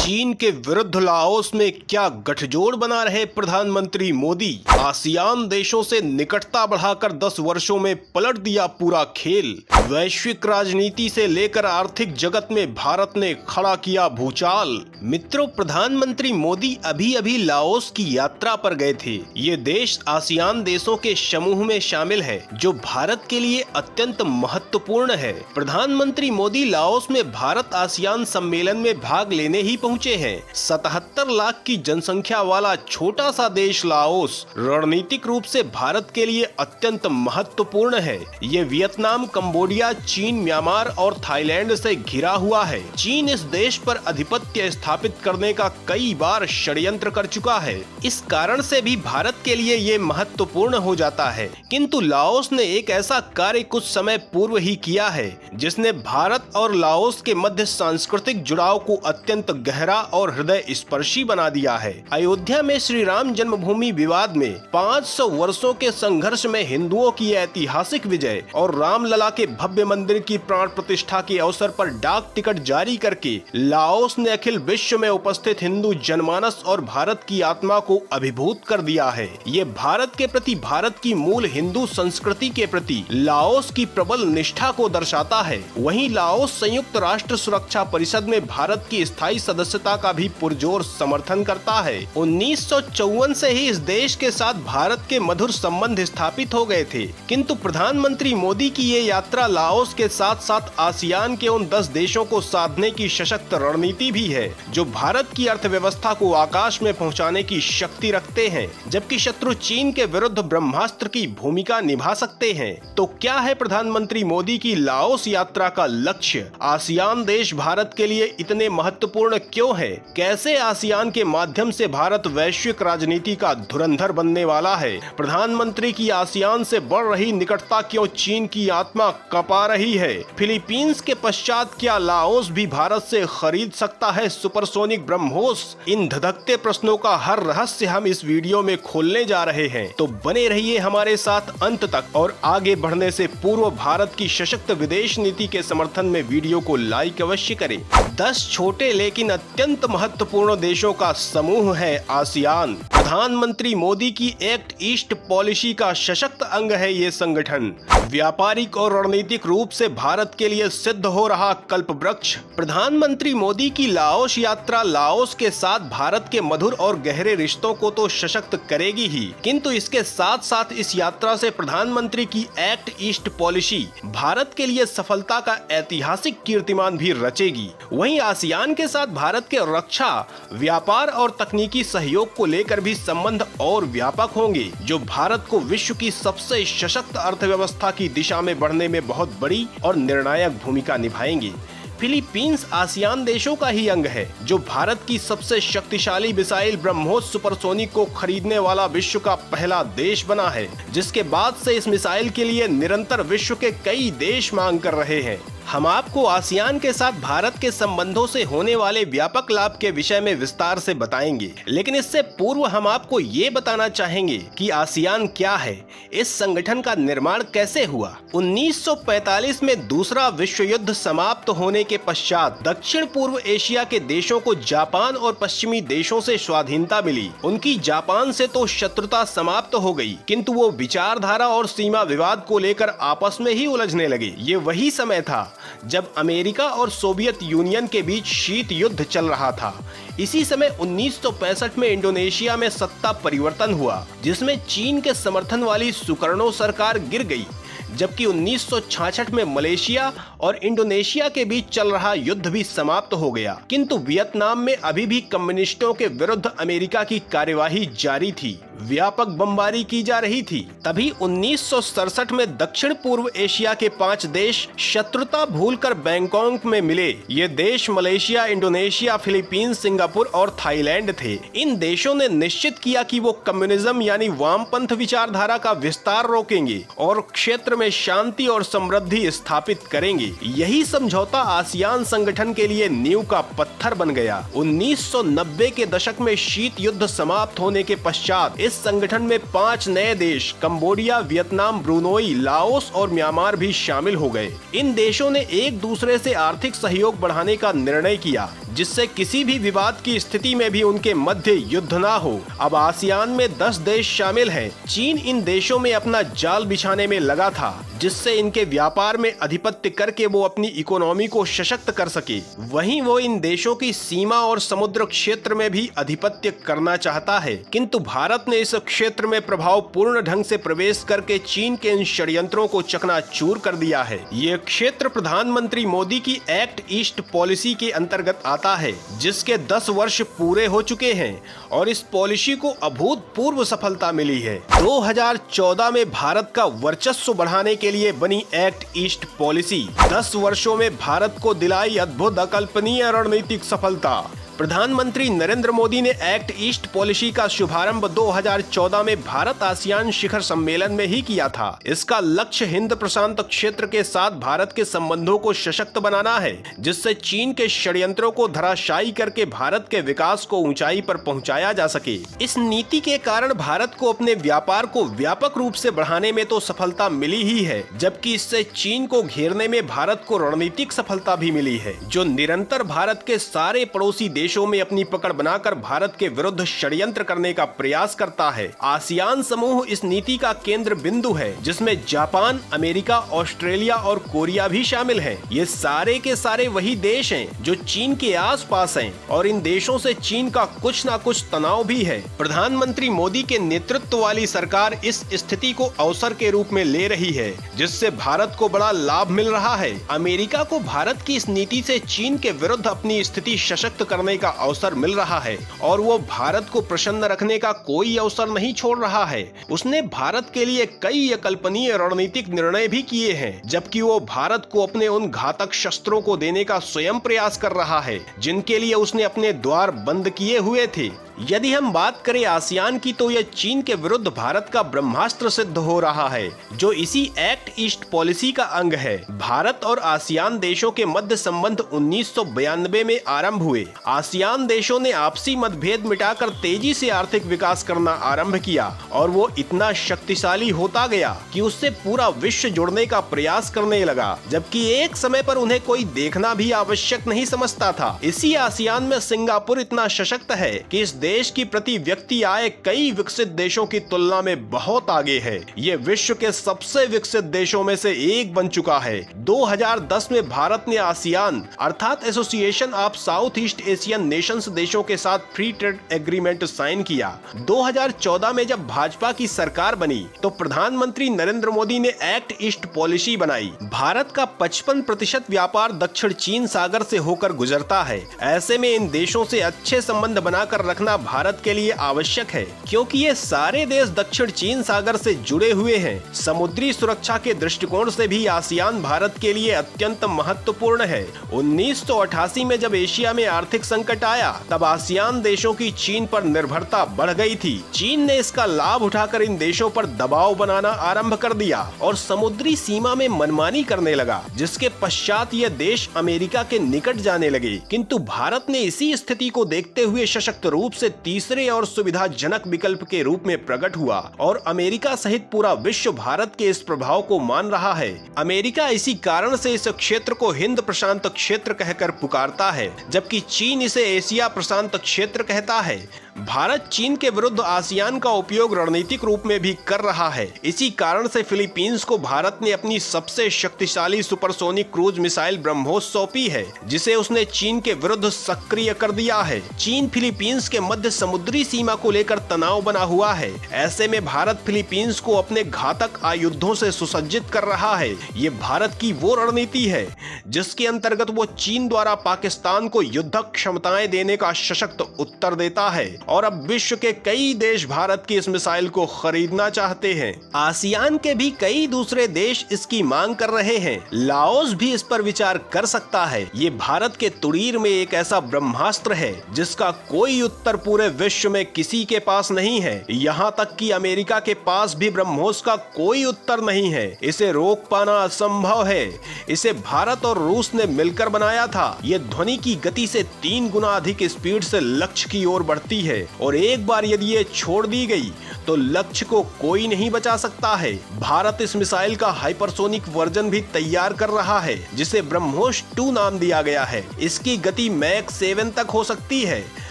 चीन के विरुद्ध लाओस में क्या गठजोड़ बना रहे प्रधानमंत्री मोदी। आसियान देशों से निकटता बढ़ाकर 10 वर्षों में पलट दिया पूरा खेल। वैश्विक राजनीति से लेकर आर्थिक जगत में भारत ने खड़ा किया भूचाल। मित्रों, प्रधानमंत्री मोदी अभी अभी लाओस की यात्रा पर गए थे। ये देश आसियान देशों के समूह में शामिल है, जो भारत के लिए अत्यंत महत्वपूर्ण है। प्रधानमंत्री मोदी लाओस में भारत आसियान सम्मेलन में भाग लेने ही पहुंचे हैं। 77 लाख की जनसंख्या वाला छोटा सा देश लाओस रणनीतिक रूप से भारत के लिए अत्यंत महत्वपूर्ण है। ये वियतनाम, कंबोडिया, चीन, म्यांमार और थाईलैंड से घिरा हुआ है। चीन इस देश पर आधिपत्य स्थापित करने का कई बार षड्यंत्र कर चुका है। इस कारण से भी भारत के लिए ये महत्वपूर्ण हो जाता है। किंतु लाओस ने एक ऐसा कार्य कुछ समय पूर्व ही किया है, जिसने भारत और लाओस के मध्य सांस्कृतिक जुड़ाव को अत्यंत गहरा और हृदय स्पर्शी बना दिया है। अयोध्या में श्री राम जन्मभूमि विवाद में 500 वर्षों के संघर्ष में हिंदुओं की ऐतिहासिक विजय और रामलला के भव्य मंदिर की प्राण प्रतिष्ठा के अवसर पर डाक टिकट जारी करके लाओस ने अखिल विश्व में उपस्थित हिंदू जनमानस और भारत की आत्मा को अभिभूत कर दिया है। ये भारत के प्रति, भारत की मूल हिंदू संस्कृति के प्रति लाओस की प्रबल निष्ठा को दर्शाता है। वहीं लाओस संयुक्त राष्ट्र सुरक्षा परिषद में भारत की स्थायी सदस्यता का भी पुरजोर समर्थन करता है। 1954 से ही इस देश के साथ भारत के मधुर संबंध स्थापित हो गए थे। किंतु प्रधानमंत्री मोदी की ये यात्रा लाओस के साथ साथ आसियान के उन 10 देशों को साधने की सशक्त रणनीति भी है, जो भारत की अर्थव्यवस्था को आकाश में पहुंचाने की शक्ति रखते हैं, जबकि शत्रु चीन के विरुद्ध ब्रह्मास्त्र की भूमिका निभा सकते हैं। तो क्या है प्रधानमंत्री मोदी की लाओस यात्रा का लक्ष्य? आसियान देश भारत के लिए इतने महत्वपूर्ण क्यों है? कैसे आसियान के माध्यम से भारत वैश्विक राजनीति का धुरंधर बनने वाला है? प्रधानमंत्री की आसियान से बढ़ रही निकटता क्यों चीन की आत्मा कपा रही है? फिलीपींस के पश्चात क्या लाओस भी भारत से खरीद सकता है सुपरसोनिक ब्रह्मोस? इन धधकते प्रश्नों का हर रहस्य हम इस वीडियो में खोलने जा रहे हैं, तो बने रहिए हमारे साथ अंत तक। और आगे बढ़ने से पूर्व भारत की सशक्त विदेश नीति के समर्थन में वीडियो को लाइक अवश्य करें। 10 छोटे लेकिन अत्यंत महत्वपूर्ण देशों का समूह है आसियान। प्रधानमंत्री मोदी की एक्ट ईस्ट पॉलिसी का सशक्त अंग है ये संगठन। व्यापारिक और रणनीतिक रूप से भारत के लिए सिद्ध हो रहा कल्पवृक्ष। प्रधानमंत्री मोदी की लाओस यात्रा लाओस के साथ भारत के मधुर और गहरे रिश्तों को तो सशक्त करेगी ही, किंतु इसके साथ साथ इस यात्रा से प्रधानमंत्री की एक्ट ईस्ट पॉलिसी भारत के लिए सफलता का ऐतिहासिक कीर्तिमान भी रचेगी। वहीं आसियान के साथ भारत के रक्षा, व्यापार और तकनीकी सहयोग को लेकर भी संबंध और व्यापक होंगे, जो भारत को विश्व की सबसे सशक्त अर्थव्यवस्था की दिशा में बढ़ने में बहुत बड़ी और निर्णायक भूमिका निभाएंगे। फिलीपींस आसियान देशों का ही अंग है, जो भारत की सबसे शक्तिशाली मिसाइल ब्रह्मोस सुपरसोनिक को खरीदने वाला विश्व का पहला देश बना है, जिसके बाद से इस मिसाइल के लिए निरंतर विश्व के कई देश मांग कर रहे हैं। हम आपको आसियान के साथ भारत के संबंधों से होने वाले व्यापक लाभ के विषय में विस्तार से बताएंगे, लेकिन इससे पूर्व हम आपको ये बताना चाहेंगे कि आसियान क्या है, इस संगठन का निर्माण कैसे हुआ। 1945 में दूसरा विश्व युद्ध समाप्त होने के पश्चात दक्षिण पूर्व एशिया के देशों को जापान और पश्चिमी देशों से स्वाधीनता मिली। उनकी जापान से तो शत्रुता समाप्त हो गई, किंतु वो विचारधारा और सीमा विवाद को लेकर आपस में ही उलझने लगे। ये वही समय था जब अमेरिका और सोवियत यूनियन के बीच शीत युद्ध चल रहा था। इसी समय 1965 में इंडोनेशिया में सत्ता परिवर्तन हुआ, जिसमें चीन के समर्थन वाली सुकर्णो सरकार गिर गई, जबकि 1966 में मलेशिया और इंडोनेशिया के बीच चल रहा युद्ध भी समाप्त हो गया। किंतु वियतनाम में अभी भी कम्युनिस्टों के विरुद्ध अमेरिका की कार्यवाही जारी थी, व्यापक बमबारी की जा रही थी। तभी 1967 में दक्षिण पूर्व एशिया के 5 देश शत्रुता भूलकर बैंकॉक में मिले। ये देश मलेशिया, इंडोनेशिया, फिलीपींस, सिंगापुर और थाईलैंड थे। इन देशों ने निश्चित किया कि वो कम्युनिज्म यानी वामपंथ विचारधारा का विस्तार रोकेंगे और क्षेत्र में शांति और समृद्धि स्थापित करेंगे। यही समझौता आसियान संगठन के लिए नींव का पत्थर बन गया। 1990 के दशक में शीत युद्ध समाप्त होने के पश्चात इस संगठन में 5 नए देश कंबोडिया, वियतनाम, ब्रुनोई, लाओस और म्यांमार भी शामिल हो गए। इन देशों ने एक दूसरे से आर्थिक सहयोग बढ़ाने का निर्णय किया, जिससे किसी भी विवाद की स्थिति में भी उनके मध्य युद्ध ना हो। अब आसियान में 10 देश शामिल हैं। चीन इन देशों में अपना जाल बिछाने में लगा था, जिससे इनके व्यापार में अधिपत्य करके वो अपनी इकोनॉमी को सशक्त कर सके। वहीं वो इन देशों की सीमा और समुद्र क्षेत्र में भी अधिपत्य करना चाहता है, किंतु भारत ने इस क्षेत्र में प्रभावपूर्ण ढंग से प्रवेश करके चीन के इन षड्यंत्रों को चकनाचूर कर दिया है। ये क्षेत्र प्रधानमंत्री मोदी की एक्ट ईस्ट पॉलिसी के अंतर्गत आता है, जिसके 10 वर्ष पूरे हो चुके हैं और इस पॉलिसी को अभूतपूर्व सफलता मिली है। 2014 में भारत का वर्चस्व बढ़ाने के लिए बनी एक्ट ईस्ट पॉलिसी 10 वर्षों में भारत को दिलाई अद्भुत अकल्पनीय रणनीतिक सफलता। प्रधानमंत्री नरेंद्र मोदी ने एक्ट ईस्ट पॉलिसी का शुभारंभ 2014 में भारत आसियान शिखर सम्मेलन में ही किया था। इसका लक्ष्य हिंद प्रशांत क्षेत्र के साथ भारत के संबंधों को सशक्त बनाना है, जिससे चीन के षड्यंत्रों को धराशायी करके भारत के विकास को ऊंचाई पर पहुंचाया जा सके। इस नीति के कारण भारत को अपने व्यापार को व्यापक रूप से बढ़ाने में तो सफलता मिली ही है, जबकि इससे चीन को घेरने में भारत को रणनीतिक सफलता भी मिली है, जो निरंतर भारत के सारे पड़ोसी देशों में अपनी पकड़ बनाकर भारत के विरुद्ध षड्यंत्र करने का प्रयास करता है। आसियान समूह इस नीति का केंद्र बिंदु है, जिसमें जापान, अमेरिका, ऑस्ट्रेलिया और कोरिया भी शामिल हैं। ये सारे के सारे वही देश हैं जो चीन के आसपास हैं और इन देशों से चीन का कुछ ना कुछ तनाव भी है। प्रधानमंत्री मोदी के नेतृत्व वाली सरकार इस स्थिति को अवसर के रूप में ले रही है, जिससे भारत को बड़ा लाभ मिल रहा है। अमेरिका को भारत की इस नीति से चीन के विरुद्ध अपनी स्थिति सशक्त करने का अवसर मिल रहा है और वो भारत को प्रसन्न रखने का कोई अवसर नहीं छोड़ रहा है। उसने भारत के लिए कई अकल्पनीय रणनीतिक निर्णय भी किए हैं, जबकि वो भारत को अपने उन घातक शस्त्रों को देने का स्वयं प्रयास कर रहा है, जिनके लिए उसने अपने द्वार बंद किए हुए थे। यदि हम बात करें आसियान की, तो यह चीन के विरुद्ध भारत का ब्रह्मास्त्र सिद्ध हो रहा है, जो इसी एक्ट ईस्ट पॉलिसी का अंग है। भारत और आसियान देशों के मध्य संबंध 1992 में आरंभ हुए। आसियान देशों ने आपसी मतभेद मिटाकर तेजी से आर्थिक विकास करना आरंभ किया और वो इतना शक्तिशाली होता गया कि उससे पूरा विश्व जुड़ने का प्रयास करने लगा, जबकि एक समय पर उन्हें कोई देखना भी आवश्यक नहीं समझता था। इसी आसियान में सिंगापुर इतना सशक्त है कि इस देश की प्रति व्यक्ति आय कई विकसित देशों की तुलना में बहुत आगे है। ये विश्व के सबसे विकसित देशों में से एक बन चुका है। 2010 में भारत ने आसियान अर्थात association of south east Asian Nations देशों के साथ फ्री ट्रेड एग्रीमेंट साइन किया। 2014 में जब भाजपा की सरकार बनी, तो प्रधानमंत्री नरेंद्र मोदी ने एक्ट ईस्ट पॉलिसी बनाई। भारत का 55% व्यापार दक्षिण चीन सागर से होकर गुजरता है। ऐसे में इन देशों से अच्छे संबंध बनाकर रखना भारत के लिए आवश्यक है, क्योंकि ये सारे देश दक्षिण चीन सागर से जुड़े हुए हैं। समुद्री सुरक्षा के दृष्टिकोण से भी आसियान भारत के लिए अत्यंत महत्वपूर्ण है। 1988 में जब एशिया में आर्थिक संकट आया, तब आसियान देशों की चीन पर निर्भरता बढ़ गई थी। चीन ने इसका लाभ उठाकर इन देशों पर दबाव बनाना आरंभ कर दिया और समुद्री सीमा में मनमानी करने लगा, जिसके पश्चात ये देश अमेरिका के निकट जाने लगे। किंतु भारत ने इसी स्थिति को देखते हुए सशक्त रूप से तीसरे और सुविधाजनक विकल्प के रूप में प्रकट हुआ और अमेरिका सहित पूरा विश्व भारत के इस प्रभाव को मान रहा है। अमेरिका इसी कारण से इस क्षेत्र को हिंद प्रशांत क्षेत्र कहकर पुकारता है, जबकि चीन इसे एशिया प्रशांत क्षेत्र कहता है। भारत चीन के विरुद्ध आसियान का उपयोग रणनीतिक रूप में भी कर रहा है। इसी कारण से फिलीपींस को भारत ने अपनी सबसे शक्तिशाली सुपरसोनिक क्रूज मिसाइल ब्रह्मोस सौंपी है, जिसे उसने चीन के विरुद्ध सक्रिय कर दिया है। चीन फिलीपींस के मध्य समुद्री सीमा को लेकर तनाव बना हुआ है। ऐसे में भारत फिलीपींस को अपने घातक आयुधों से सुसज्जित कर रहा है। ये भारत की वो रणनीति है जिसके अंतर्गत वो चीन द्वारा पाकिस्तान को युद्धक क्षमताएं देने का सशक्त उत्तर देता है और अब विश्व के कई देश भारत की इस मिसाइल को खरीदना चाहते हैं। आसियान के भी कई दूसरे देश इसकी मांग कर रहे हैं। लाओस भी इस पर विचार कर सकता है। ये भारत के तुड़ीर में एक ऐसा ब्रह्मास्त्र है जिसका कोई उत्तर पूरे विश्व में किसी के पास नहीं है। यहाँ तक कि अमेरिका के पास भी ब्रह्मोस का कोई उत्तर नहीं है। इसे रोक पाना असंभव है। इसे भारत और रूस ने मिलकर बनाया था। ये ध्वनि की गति से 3 गुना अधिक स्पीड से लक्ष्य की ओर बढ़ती है। है और एक बार यदि ये छोड़ दी गई तो लक्ष्य को कोई नहीं बचा सकता है। भारत इस मिसाइल का हाइपरसोनिक वर्जन भी तैयार कर रहा है जिसे ब्रह्मोस 2 नाम दिया गया है। इसकी गति मैक 7 तक हो सकती है।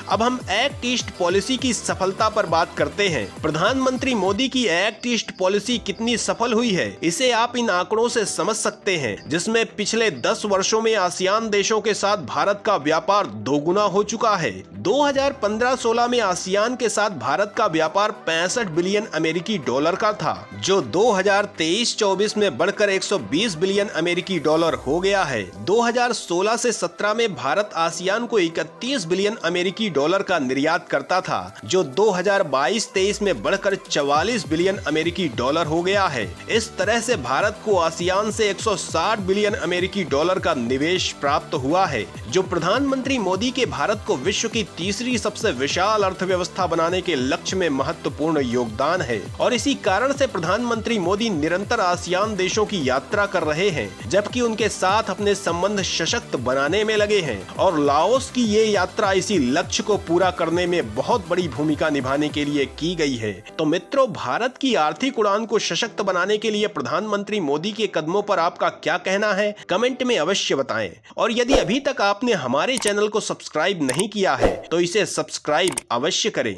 अब हम एक्ट ईस्ट पॉलिसी की सफलता पर बात करते हैं। प्रधानमंत्री मोदी की एक्ट ईस्ट पॉलिसी कितनी सफल हुई है इसे आप इन आंकड़ों से समझ सकते हैं, जिसमें पिछले 10 वर्षों में आसियान देशों के साथ भारत का व्यापार दोगुना हो चुका है। 2015-16 में आसियान के साथ भारत का व्यापार 65 बिलियन अमेरिकी डॉलर का था, जो 2023-24 में बढ़कर 120 बिलियन अमेरिकी डॉलर हो गया है। 2016 से 17 में भारत आसियान को 31 बिलियन अमेरिकी डॉलर का निर्यात करता था, जो 2022-23 में बढ़कर 44 बिलियन अमेरिकी डॉलर हो गया है। इस तरह से भारत को आसियान से 160 बिलियन अमेरिकी डॉलर का निवेश प्राप्त हुआ है, जो प्रधानमंत्री मोदी के भारत को विश्व की तीसरी सबसे विशाल अर्थव्यवस्था बनाने के लक्ष्य में महत्वपूर्ण योगदान है। और इसी कारण से प्रधानमंत्री मोदी निरंतर आसियान देशों की यात्रा कर रहे हैं, जबकि उनके साथ अपने संबंध सशक्त बनाने में लगे हैं। और लाओस की ये यात्रा इसी लक्ष्य को पूरा करने में बहुत बड़ी भूमिका निभाने के लिए की गई है। तो मित्रों, भारत की आर्थिक उड़ान को सशक्त बनाने के लिए प्रधानमंत्री मोदी के कदमों पर आपका क्या कहना है, कमेंट में अवश्य बताएं। और यदि अभी तक आपने हमारे चैनल को सब्सक्राइब नहीं किया है तो इसे सब्सक्राइब अवश्य करें।